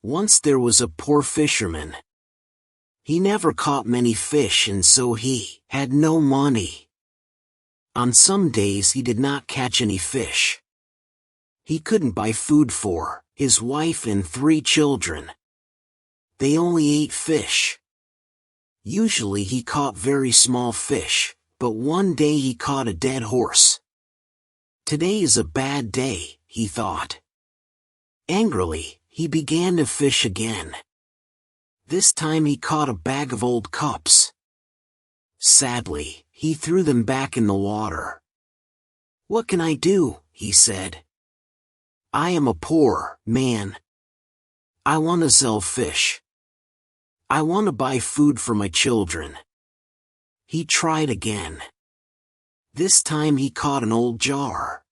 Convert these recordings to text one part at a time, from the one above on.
Once there was a poor fisherman. He never caught many fish, and so he had no money. On some days he did not catch any fish. He couldn't buy food for his wife and 3 children. They only ate fish. Usually he caught very small fish, but one day he caught a dead horse. Today is a bad day, he thought. Angrily, he began to fish again. This time he caught a bag of old cups. Sadly, he threw them back in the water. "What can I do?" he said. "I am a poor man. I want to sell fish. I want to buy food for my children." He tried again. This time he caught an old jar.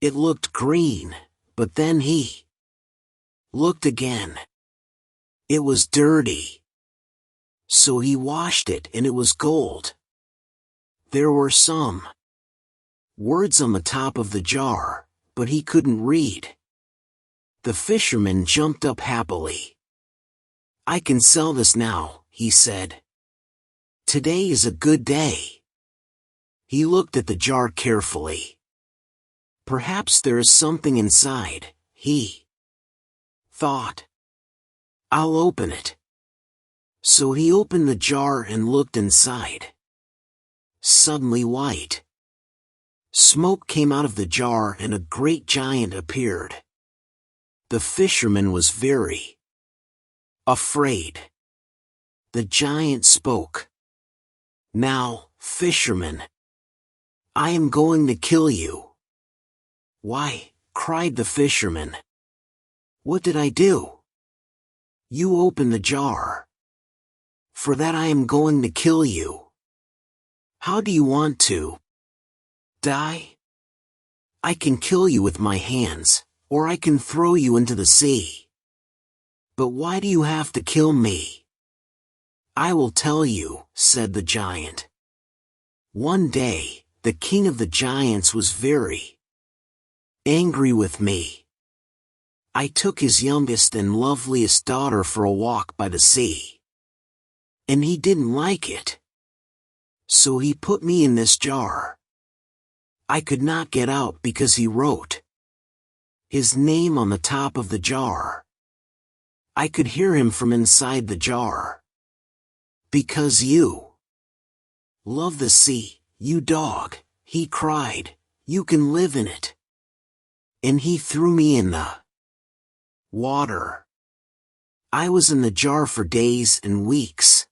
It looked green, but then he looked again. It was dirty. So he washed it, and it was gold. There were some words on the top of the jar, but he couldn't read. The fisherman jumped up happily. "I can sell this now," he said. "Today is a good day." He looked at the jar carefully. Perhaps there is something inside, he thought. "I'll open it." So he opened the jar and looked inside. Suddenly white smoke came out of the jar and a great giant appeared. The fisherman was very afraid. The giant spoke. "Now, fisherman, I am going to kill you." "Why?" cried the fisherman. "What did I do?" "You opened the jar. For that I am going to kill you." "How do you want to die?" "I can kill you with my hands, or I can throw you into the sea." "But why do you have to kill me?" "I will tell you," said the giant. "One day, the king of the giants was very angry with me. I took his youngest and loveliest daughter for a walk by the sea. And he didn't like it. So he put me in this jar. I could not get out because he wrote his name on the top of the jar. I could hear him from inside the jar. Because you love the sea, you dog, he cried, you can live in it. And he threw me in the water. I was in the jar for days and weeks.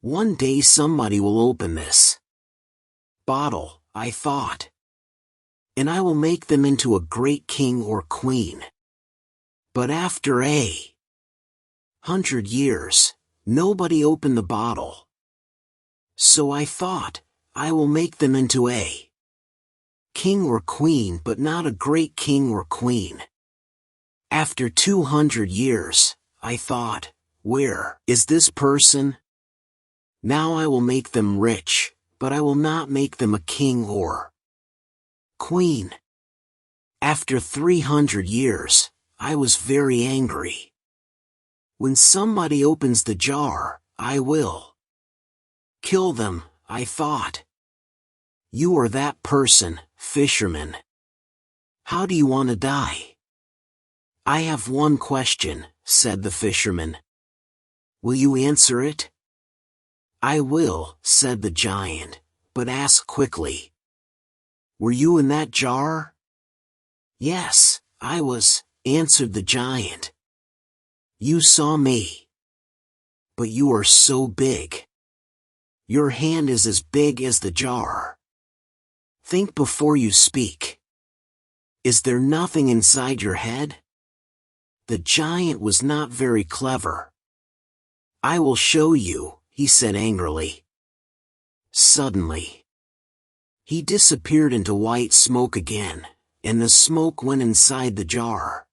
One day somebody will open this bottle, I thought. And I will make them into a great king or queen. But after 100 years, nobody opened the bottle. So I thought, I will make them into a king or queen, but not a great king or queen. After 200 years, I thought, where is this person? Now I will make them rich, but I will not make them a king or queen. After 300 years, I was very angry. When somebody opens the jar, I will kill them, I thought. You are that person, fisherman. How do you want to die? I have one question, said the fisherman. Will you answer it? I will, said the giant, but ask quickly. Were you in that jar? Yes, I was, answered the giant. You saw me. But you are so big. Your hand is as big as the jar. Think before you speak. Is there nothing inside your head? The giant was not very clever. I will show you, he said angrily. Suddenly, he disappeared into white smoke again, and the smoke went inside the jar.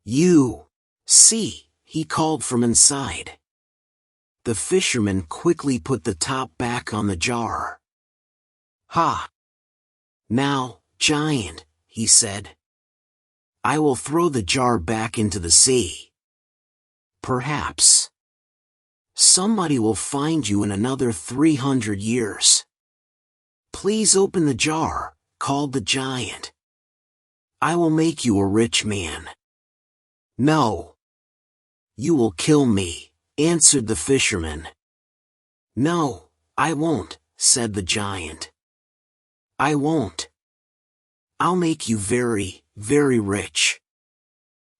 You see, he called from inside. The fisherman quickly put the top back on the jar. Ha! Now, giant, he said. I will throw the jar back into the sea. Perhaps somebody will find you in another 300 years. Please open the jar, called the giant. I will make you a rich man. No. You will kill me, answered the fisherman. No, I won't, said the giant. I won't. I'll make you very, very rich.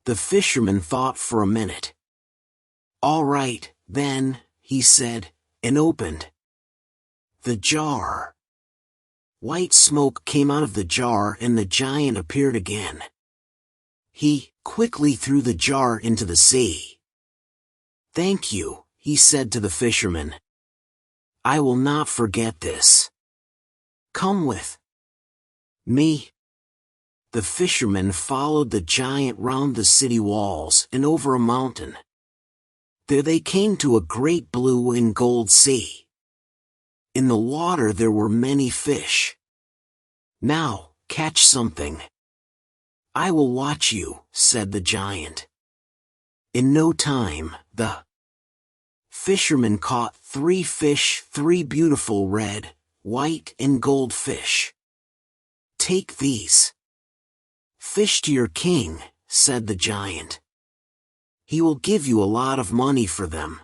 The fisherman thought for a minute. All right, then, he said, and opened the jar. White smoke came out of the jar and the giant appeared again. He quickly threw the jar into the sea. Thank you, he said to the fisherman. I will not forget this. Come with me. The fisherman followed the giant round the city walls and over a mountain. There they came to a great blue and gold sea. In the water there were many fish. Now, catch something. I will watch you, said the giant. In no time, the fisherman caught 3 fish, 3 beautiful red, white, and gold fish. Take these fish to your king, said the giant. He will give you a lot of money for them.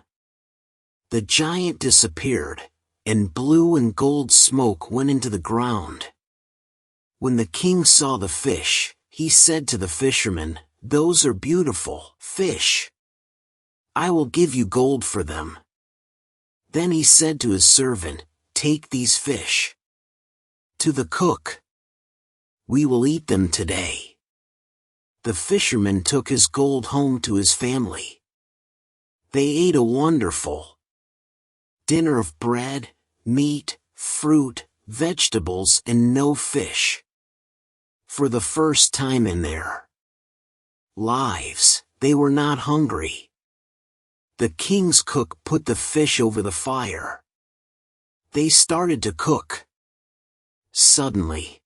The giant disappeared, and blue and gold smoke went into the ground. When the king saw the fish, he said to the fisherman, Those are beautiful fish. I will give you gold for them. Then he said to his servant, Take these fish to the cook. We will eat them today. The fisherman took his gold home to his family. They ate a wonderful dinner of bread, meat, fruit, vegetables, and no fish. For the first time in their lives, they were not hungry. The king's cook put the fish over the fire. They started to cook. Suddenly,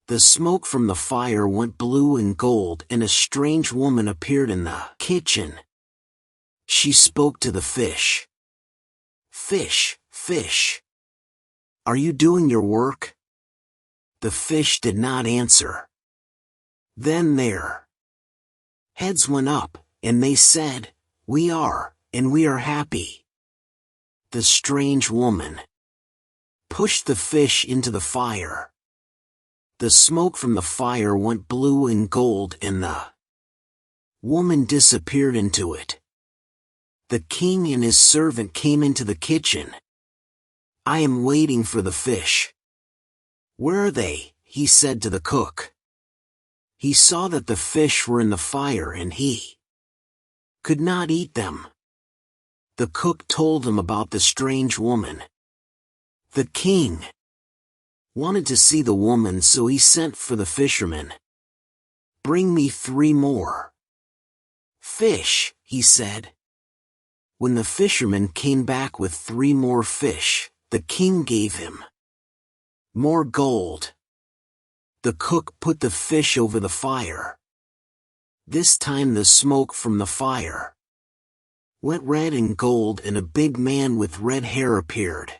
the smoke from the fire went blue and gold and a strange woman appeared in the kitchen. She spoke to the fish. Fish, fish. Are you doing your work? The fish did not answer. Then their heads went up, and they said, We are, and we are happy. The strange woman pushed the fish into the fire. The smoke from the fire went blue and gold and the woman disappeared into it. The king and his servant came into the kitchen. I am waiting for the fish. Where are they? He said to the cook. He saw that the fish were in the fire and he could not eat them. The cook told him about the strange woman. The king wanted to see the woman, so he sent for the fisherman. Bring me 3 more fish, he said. When the fisherman came back with 3 more fish, the king gave him more gold. The cook put the fish over the fire. This time the smoke from the fire went red and gold and a big man with red hair appeared.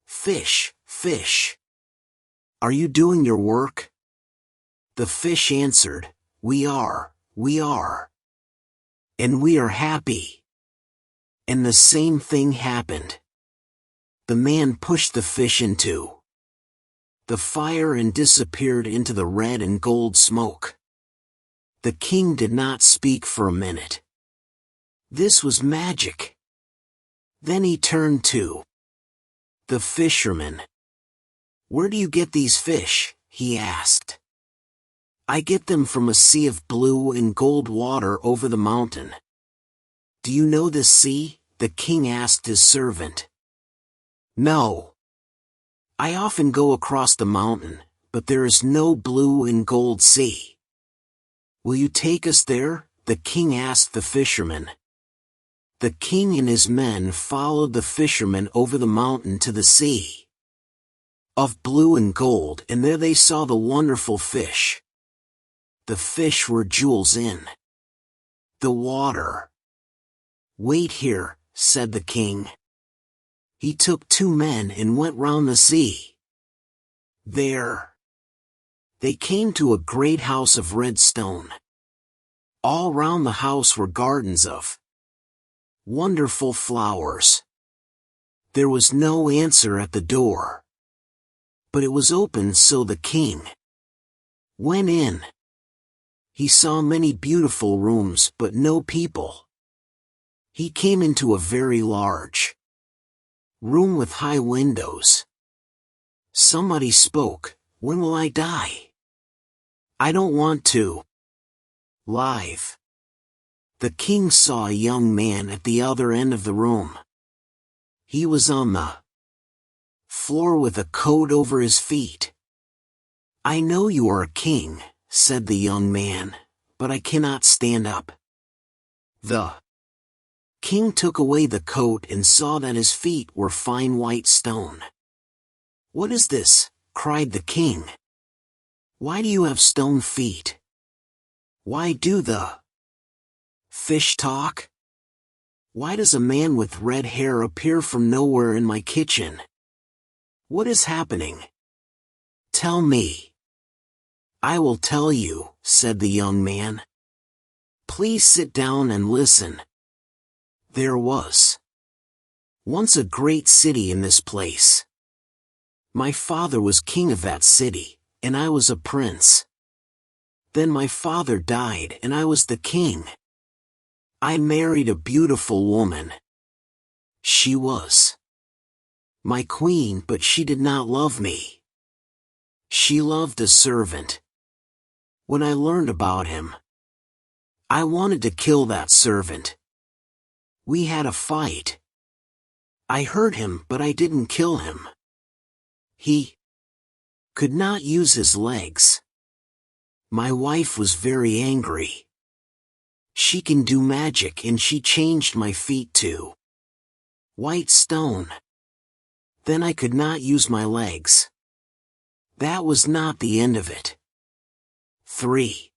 Fish, fish. Are you doing your work? The fish answered, We are, and we are happy. And the same thing happened. The man pushed the fish into the fire and disappeared into the red and gold smoke. The king did not speak for a minute. This was magic. Then he turned to the fisherman. Where do you get these fish? He asked. I get them from a sea of blue and gold water over the mountain. Do you know this sea? The king asked his servant. No. I often go across the mountain, but there is no blue and gold sea. Will you take us there? The king asked the fisherman. The king and his men followed the fisherman over the mountain to the sea of blue and gold, and there they saw the wonderful fish. The fish were jewels in the water. "Wait here," said the king. He took 2 men and went round the sea. There they came to a great house of red stone. All round the house were gardens of wonderful flowers. There was no answer at the door, but it was open, so the king went in. He saw many beautiful rooms, but no people. He came into a very large room with high windows. Somebody spoke, "When will I die? I don't want to live." The king saw a young man at the other end of the room. He was on the floor with a coat over his feet. "I know you are a king," said the young man, "but I cannot stand up." The king took away the coat and saw that his feet were fine white stone. "What is this?" cried the king. "Why do you have stone feet? Why do the fish talk? Why does a man with red hair appear from nowhere in my kitchen? What is happening? Tell me." "I will tell you," said the young man. "Please sit down and listen. There was once a great city in this place. My father was king of that city, and I was a prince. Then my father died and I was the king. I married a beautiful woman. She was my queen, but she did not love me. She loved a servant. When I learned about him, I wanted to kill that servant. We had a fight. I hurt him, but I didn't kill him. He could not use his legs. My wife was very angry. She can do magic, and she changed my feet to white stone. Then I could not use my legs. That was not the end of it. 3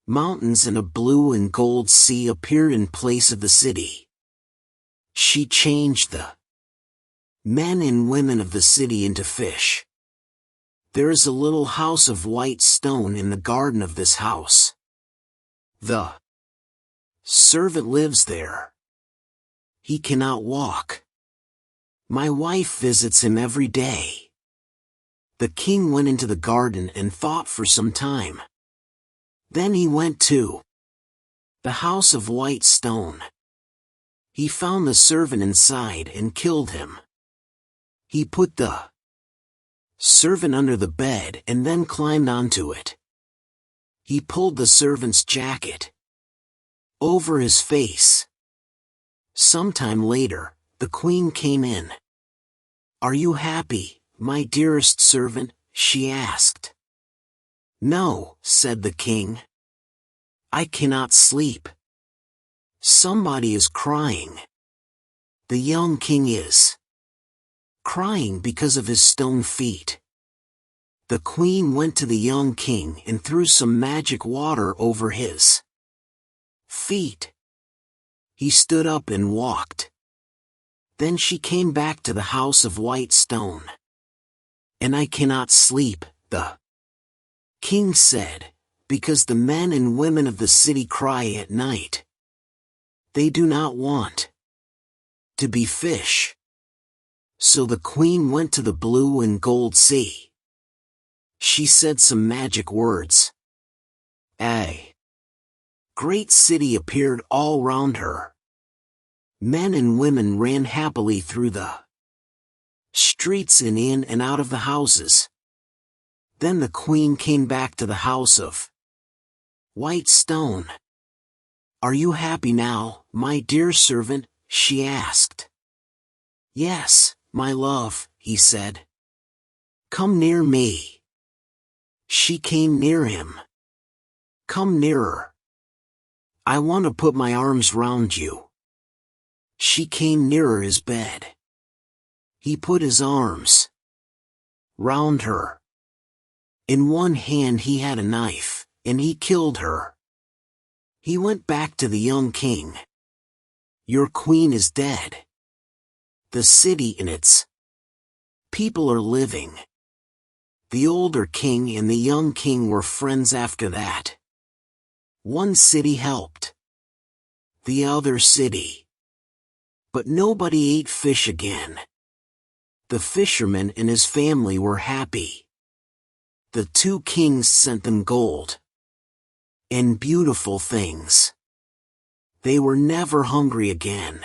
mountains and a blue and gold sea appeared in place of the city. She changed the men and women of the city into fish. There is a little house of white stone in the garden of this house. The servant lives there. He cannot walk. My wife visits him every day." The king went into the garden and thought for some time. Then he went to the house of white stone. He found the servant inside and killed him. He put the servant under the bed and then climbed onto it. He pulled the servant's jacket over his face. Sometime later, the queen came in. "Are you happy, my dearest servant?" she asked. "No," said the king. "I cannot sleep. Somebody is crying. The young king is crying because of his stone feet." The queen went to the young king and threw some magic water over his feet. He stood up and walked. Then she came back to the house of white stone. "And I cannot sleep," the king said, "because the men and women of the city cry at night. They do not want to be fish." So the queen went to the blue and gold sea. She said some magic words. A great city appeared all round her. Men and women ran happily through the streets and in and out of the houses. Then the queen came back to the house of white stone. "Are you happy now, my dear servant?" she asked. "Yes, my love," he said. "Come near me." She came near him. "Come nearer. I want to put my arms round you." She came nearer his bed. He put his arms round her. In one hand he had a knife, and he killed her. He went back to the young king. Your queen is dead. The city and its people are living. The older king and the young king were friends after that. One city helped the other city. But nobody ate fish again. The fisherman and his family were happy. The two kings sent them gold and beautiful things. They were never hungry again.